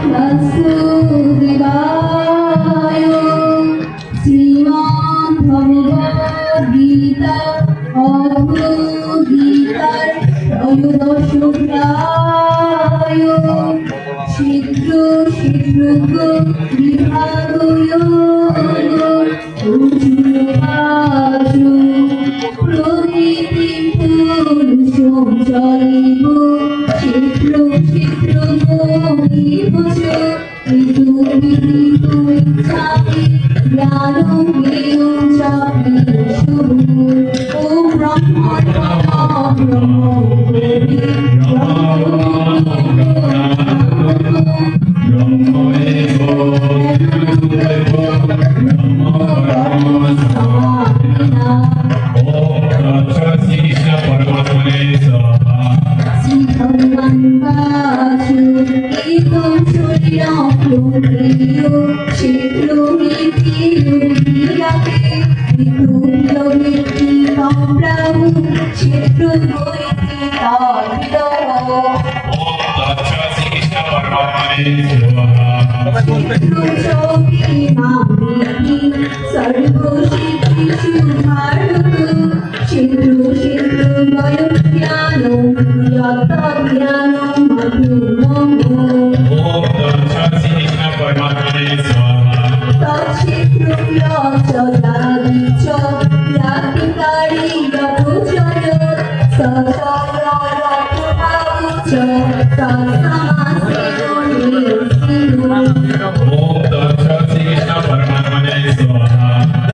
বাসুদেবায় শ্রীমদ্ ভগবদ্ গীতা অদ্ভুত গীতার ত্রয়োদশোধ্যায় শীঘ্র শীঘ্র বিভাগয় অর্জুনবাসু প্রভৃতি পুরুষং চৈব শীঘ্র শীঘ্র মহিবচ ইতু বিদিতু ইচ্ছামি জ্ঞানং জ্ঞেয়ং চ বিষ্ণুঃ ওম ব্রহ্মণ ব্রহ্ম Om